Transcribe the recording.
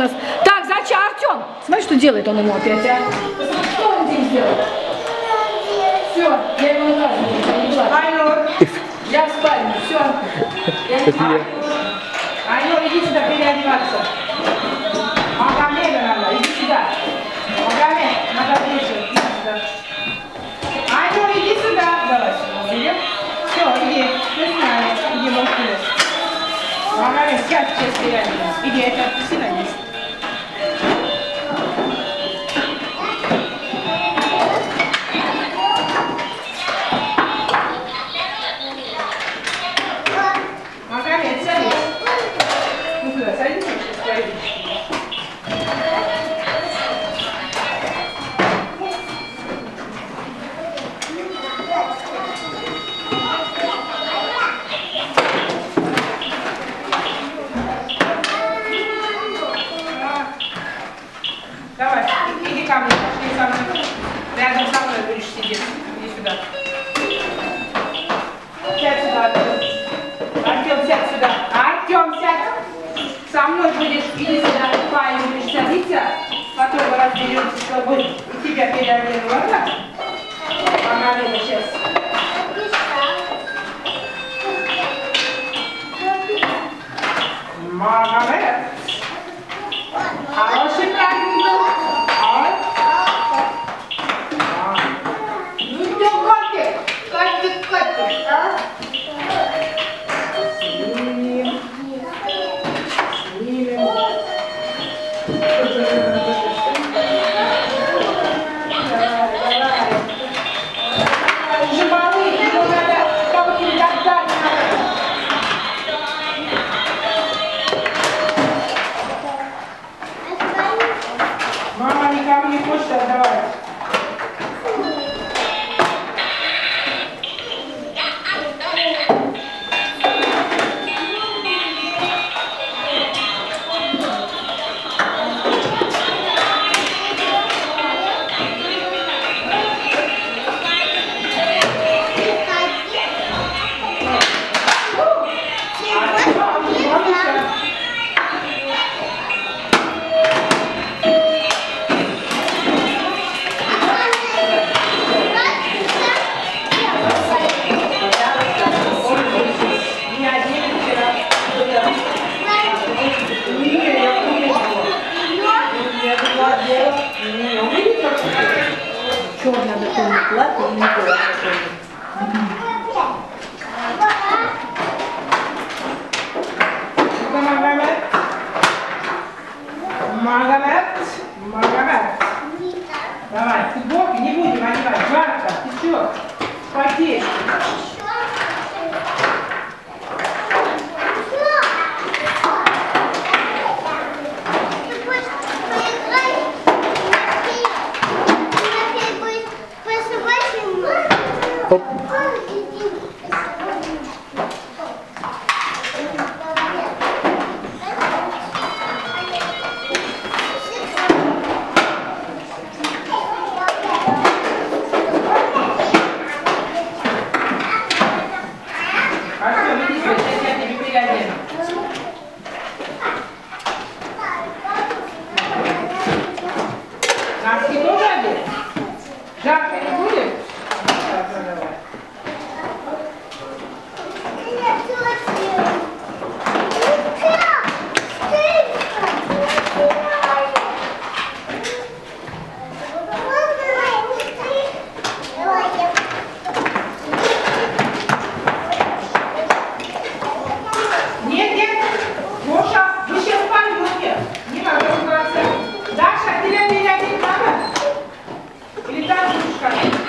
нас. Так, зачем, Артем? Смотри, что делает он ему опять, а? Что он здесь делает? Все, я ему наказываю. Айнур, я в спальне, все. Айнур, иди сюда переодеваться. Магомеда надо, иди сюда. Магомед, надо ближе, иди сюда. Айнур, иди сюда. Давай сюда, идем. Все, иди, не знаю, иди, мужчина. Магомед, сядь, сейчас переодеваться. Иди, это апельсина есть. Давай, иди ко мне, пошли со мной. Рядом со мной будешь сидеть. Иди сюда. Сядь сюда, Артем. Артем, сядь сюда. Артем, сядь. Со мной будешь, иди сюда, пай, будешь садиться. Потом мы разберемся с тобой. И тебя переодену, ладно? Помогу сейчас. Магомед. Хороший праздник был. Ну что, котик, а? Снимем. Живалы, его надо кого-нибудь отдать. Мама никому не хочет отдавать. Черное такое платье и не было. Магомед. Давай, футболки не будем одевать, жарко, ты что? Потеешь. Оп. Носки тоже одеть? Жарко не будет? Нет, Гоша, вы сейчас пойдете. Не надо убраться. Даша, тебе переодеть надо? Или так будешь как?